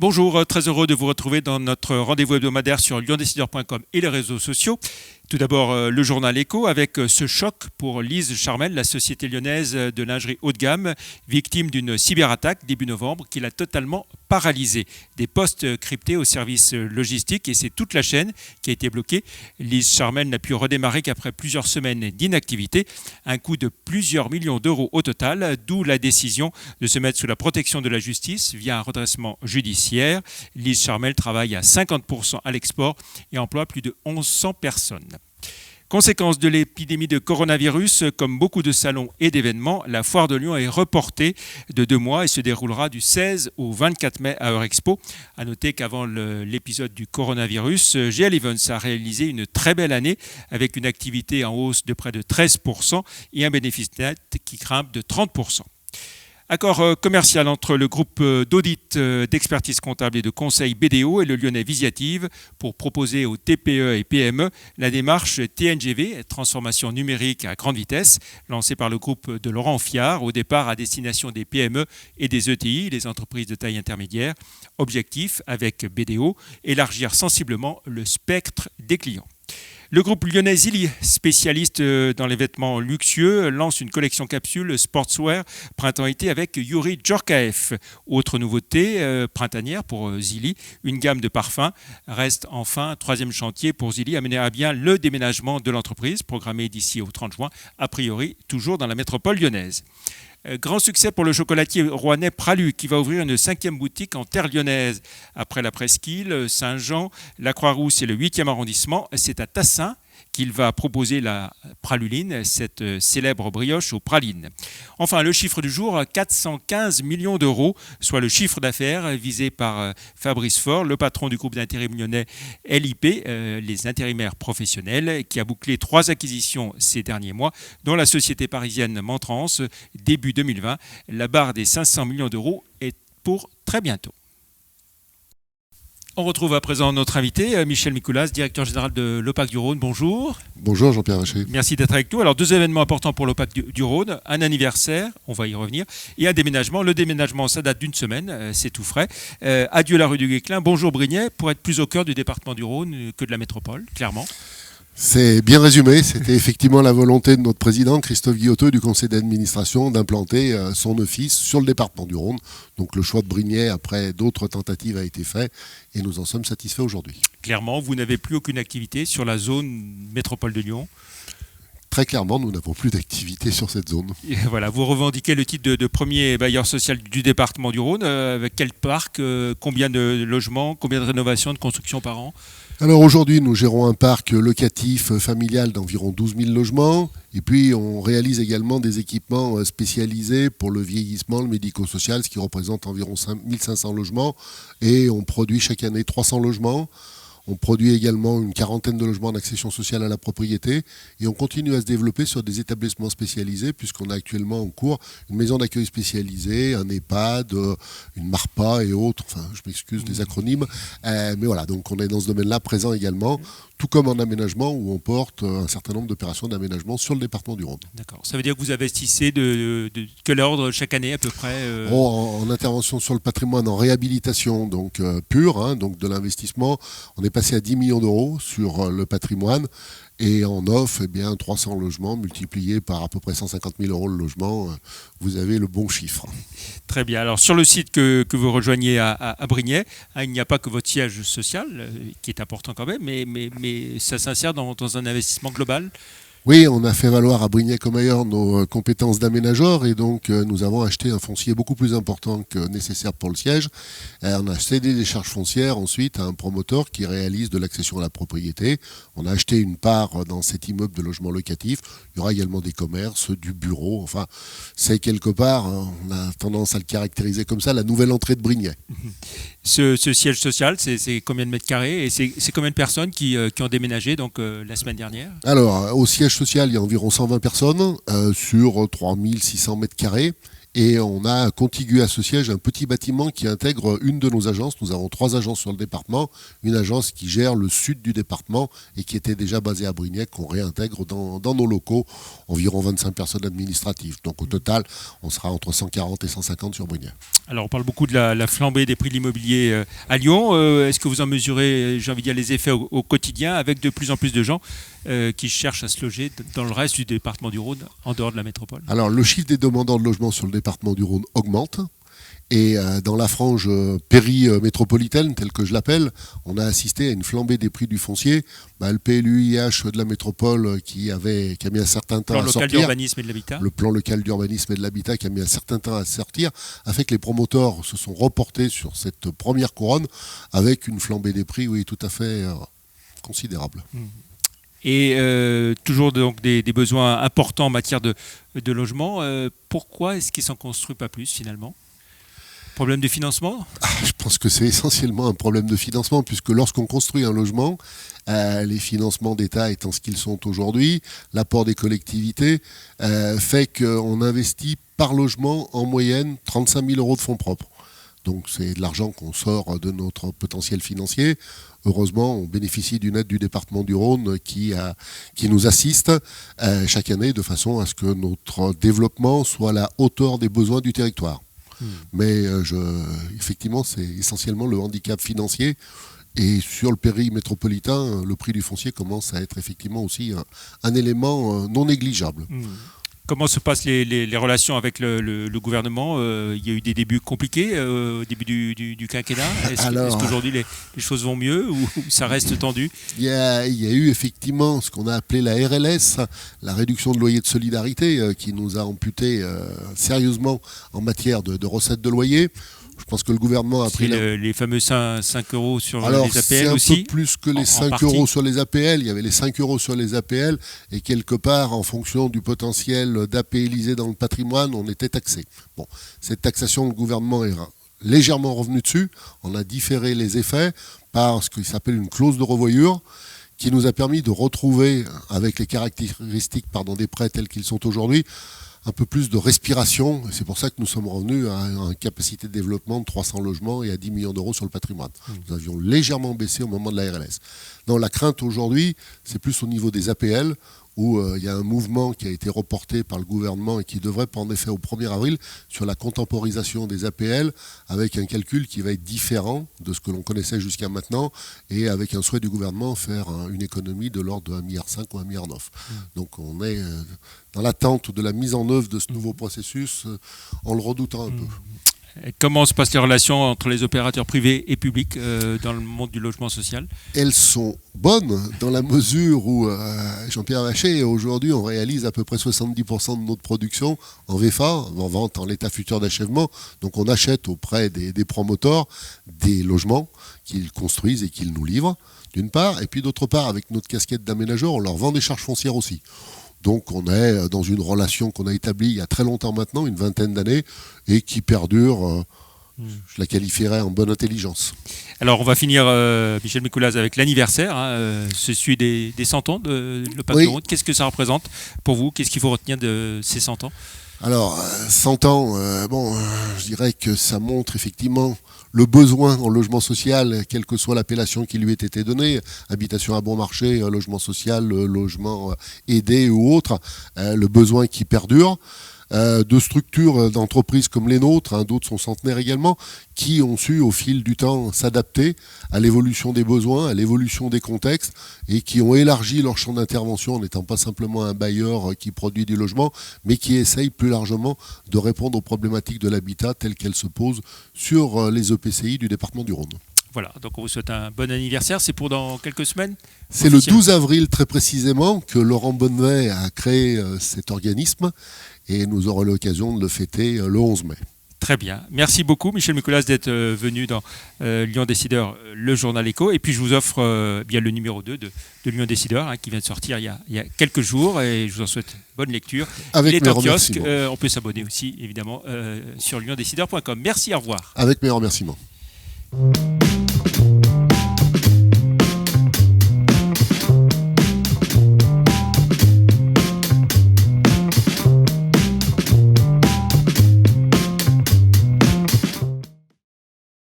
Bonjour, très heureux de vous retrouver dans notre rendez-vous hebdomadaire sur lyondécideur.com et les réseaux sociaux. Tout d'abord, le journal Écho avec ce choc pour Lise Charmel, la société lyonnaise de lingerie haut de gamme, victime d'une cyberattaque début novembre qui l'a totalement paralysée. Des postes cryptés au service logistique et c'est toute la chaîne qui a été bloquée. Lise Charmel n'a pu redémarrer qu'après plusieurs semaines d'inactivité. Un coût de plusieurs millions d'euros au total, d'où la décision de se mettre sous la protection de la justice via un redressement judiciaire. Lise Charmel travaille à 50% à l'export et emploie plus de 1100 personnes. Conséquence de l'épidémie de coronavirus, comme beaucoup de salons et d'événements, la foire de Lyon est reportée de 2 mois et se déroulera du 16 au 24 mai à Eurexpo. A noter qu'avant l'épisode du coronavirus, GL Events a réalisé une très belle année avec une activité en hausse de près de 13% et un bénéfice net qui grimpe de 30%. Accord commercial entre le groupe d'audit, d'expertise comptable et de conseil BDO et le lyonnais Visiative pour proposer aux TPE et PME la démarche TNGV, transformation numérique à grande vitesse, lancée par le groupe de Laurent Fiard, au départ à destination des PME et des ETI, les entreprises de taille intermédiaire. Objectif, avec BDO, élargir sensiblement le spectre des clients. Le groupe lyonnais Zilli, spécialiste dans les vêtements luxueux, lance une collection capsule sportswear printemps-été avec Yuri Djorkaeff. Autre nouveauté printanière pour Zilli, une gamme de parfums. Reste enfin troisième chantier pour Zilli, amener à bien le déménagement de l'entreprise, programmé d'ici au 30 juin, a priori toujours dans la métropole lyonnaise. Grand succès pour le chocolatier rouennais Pralu qui va ouvrir une 5e boutique en terre lyonnaise. Après la Presqu'île, Saint-Jean, la Croix-Rousse et le 8e arrondissement, c'est à Tassin qu'il va proposer la praluline, cette célèbre brioche aux pralines. Enfin, le chiffre du jour, 415 millions d'euros, soit le chiffre d'affaires visé par Fabrice Faure, le patron du groupe d'intérim lyonnais LIP, les intérimaires professionnels, qui a bouclé 3 acquisitions ces derniers mois, dont la société parisienne Montrance, début 2020. La barre des 500 millions d'euros est pour très bientôt. On retrouve à présent notre invité, Michel Mikoulas, directeur général de l'OPAC du Rhône. Bonjour. Bonjour Jean-Pierre Vacher. Merci d'être avec nous. Alors 2 événements importants pour l'OPAC du Rhône, un anniversaire, on va y revenir, et un déménagement. Le déménagement, ça date d'1 semaine, c'est tout frais. Adieu la rue du Guesclin, bonjour Brignais, pour être plus au cœur du département du Rhône que de la métropole, clairement. C'est bien résumé, c'était effectivement la volonté de notre président Christophe Guillotot du conseil d'administration d'implanter son office sur le département du Rhône. Donc le choix de Brignais après d'autres tentatives a été fait et nous en sommes satisfaits aujourd'hui. Clairement, vous n'avez plus aucune activité sur la zone métropole de Lyon. Très clairement, nous n'avons plus d'activité sur cette zone. Et voilà, vous revendiquez le titre de premier bailleur social du département du Rhône. Avec quel parc, combien de logements, combien de rénovations, de constructions par an ? Alors aujourd'hui, nous gérons un parc locatif familial d'environ 12 000 logements. Et puis, on réalise également des équipements spécialisés pour le vieillissement, le médico-social, ce qui représente environ 1500 logements. Et on produit chaque année 300 logements. On produit également une 40aine de logements en accession sociale à la propriété et on continue à se développer sur des établissements spécialisés puisqu'on a actuellement en cours une maison d'accueil spécialisée, un EHPAD, une MARPA et autres, enfin je m'excuse des acronymes, mais voilà, donc on est dans ce domaine-là présent également, tout comme en aménagement où on porte un certain nombre d'opérations d'aménagement sur le département du Rhône. D'accord, ça veut dire que vous investissez de quel ordre chaque année à peu près en intervention sur le patrimoine, en réhabilitation donc pure, donc de l'investissement, on est passé à 10 millions d'euros sur le patrimoine et en offre, 300 logements multipliés par à peu près 150 000 euros le logement, vous avez le bon chiffre. Très bien. Alors sur le site que vous rejoignez à Brignais, il n'y a pas que votre siège social, qui est important quand même, mais ça s'insère dans un investissement global. Oui, on a fait valoir à Brignais comme ailleurs nos compétences d'aménageur et donc nous avons acheté un foncier beaucoup plus important que nécessaire pour le siège. On a cédé des charges foncières ensuite à un promoteur qui réalise de l'accession à la propriété. On a acheté une part dans cet immeuble de logement locatif. Il y aura également des commerces, du bureau. Enfin, c'est quelque part, on a tendance à le caractériser comme ça, la nouvelle entrée de Brignais. Ce siège social, c'est combien de mètres carrés et c'est combien de personnes qui ont déménagé donc, la semaine dernière ? Alors, au siège social, il y a environ 120 personnes sur 3600 mètres carrés. Et on a contiguë à ce siège un petit bâtiment qui intègre une de nos agences. Nous avons 3 agences sur le département. Une agence qui gère le sud du département et qui était déjà basée à Brignec, qu'on réintègre dans nos locaux. Environ 25 personnes administratives. Donc au total, on sera entre 140 et 150 sur Brignec. Alors on parle beaucoup de la flambée des prix de l'immobilier à Lyon. Est-ce que vous en mesurez, j'ai envie de dire, les effets au quotidien avec de plus en plus de gens qui cherchent à se loger dans le reste du département du Rhône, en dehors de la métropole? Alors le chiffre des demandeurs de logement sur le département du Rhône augmente. Et dans la frange péri-métropolitaine, telle que je l'appelle, on a assisté à une flambée des prix du foncier. Le PLUIH de la métropole qui a mis un certain temps à sortir. Le plan local d'urbanisme et de l'habitat. Le plan local d'urbanisme et de l'habitat qui a mis un certain temps à sortir, a fait que les promoteurs se sont reportés sur cette première couronne avec une flambée des prix, oui, tout à fait considérable. Et toujours donc des besoins importants en matière de logement. Pourquoi est-ce qu'il ne s'en construit pas plus finalement ? Problème de financement ? Je pense que c'est essentiellement un problème de financement, puisque lorsqu'on construit un logement, les financements d'État étant ce qu'ils sont aujourd'hui, l'apport des collectivités fait qu'on investit par logement en moyenne 35 000 € de fonds propres. Donc c'est de l'argent qu'on sort de notre potentiel financier. Heureusement, on bénéficie d'une aide du département du Rhône qui nous assiste chaque année de façon à ce que notre développement soit à la hauteur des besoins du territoire. Mais effectivement, c'est essentiellement le handicap financier. Et sur le péri-métropolitain, le prix du foncier commence à être effectivement aussi un élément non négligeable. Comment se passent les relations avec le gouvernement ? Il y a eu des débuts compliqués au début du quinquennat. Est-ce qu'aujourd'hui les choses vont mieux ou ça reste tendu ? Il y a eu effectivement ce qu'on a appelé la RLS, la réduction de loyer de solidarité, qui nous a amputé sérieusement en matière de recettes de loyer. Je pense que le gouvernement a pris... les fameux 5 € sur les APL c'est un aussi, peu plus que les 5 € sur les APL. Il y avait les 5 € sur les APL et quelque part, en fonction du potentiel d'APLisé dans le patrimoine, on était taxé. Bon, cette taxation, le gouvernement est légèrement revenu dessus. On a différé les effets par ce qui s'appelle une clause de revoyure qui nous a permis de retrouver, avec les caractéristiques des prêts tels qu'ils sont aujourd'hui, un peu plus de respiration. C'est pour ça que nous sommes revenus à une capacité de développement de 300 logements et à 10 millions d'euros sur le patrimoine. Nous avions légèrement baissé au moment de la RLS. Non, la crainte aujourd'hui, c'est plus au niveau des APL, où il y a un mouvement qui a été reporté par le gouvernement et qui devrait prendre effet au 1er avril sur la contemporisation des APL, avec un calcul qui va être différent de ce que l'on connaissait jusqu'à maintenant, et avec un souhait du gouvernement faire une économie de l'ordre de 1,5 milliard ou 1,9 milliard. Donc on est dans l'attente de la mise en œuvre de ce nouveau processus, en le redoutant un peu. Comment se passent les relations entre les opérateurs privés et publics dans le monde du logement social ? Elles sont bonnes dans la mesure où, Jean-Pierre Vacher, aujourd'hui on réalise à peu près 70% de notre production en VFA, en vente en l'état futur d'achèvement. Donc on achète auprès des promoteurs des logements qu'ils construisent et qu'ils nous livrent, d'une part. Et puis d'autre part, avec notre casquette d'aménageur, on leur vend des charges foncières aussi. Donc on est dans une relation qu'on a établie il y a très longtemps maintenant, une vingtaine d'années, et qui perdure, je la qualifierais en bonne intelligence. Alors on va finir, Michel Mikoulaz, avec l'anniversaire, celui des 100 ans de l'OPAC de Rhône. Qu'est-ce que ça représente pour vous ? Qu'est-ce qu'il faut retenir de ces 100 ans ? Alors, 100 ans, je dirais que ça montre effectivement le besoin en logement social, quelle que soit l'appellation qui lui ait été donnée, habitation à bon marché, logement social, logement aidé ou autre, le besoin qui perdure. De structures d'entreprises comme les nôtres, d'autres sont centenaires également, qui ont su au fil du temps s'adapter à l'évolution des besoins, à l'évolution des contextes, et qui ont élargi leur champ d'intervention en n'étant pas simplement un bailleur qui produit du logement, mais qui essaye plus largement de répondre aux problématiques de l'habitat telles qu'elles se posent sur les EPCI du département du Rhône. Voilà, donc on vous souhaite un bon anniversaire. C'est pour dans quelques semaines ? C'est le 12 avril très précisément que Laurent Bonnevet a créé cet organisme et nous aurons l'occasion de le fêter le 11 mai. Très bien. Merci beaucoup, Michel Mikoulaz, d'être venu dans Lyon Décideur, le journal Écho. Et puis je vous offre bien le numéro 2 de Lyon Décideur qui vient de sortir il y a quelques jours et je vous en souhaite bonne lecture. Avec Il est mes en kiosque. remerciements. On peut s'abonner aussi, évidemment, sur lyondécideur.com. Merci, au revoir. Avec mes remerciements.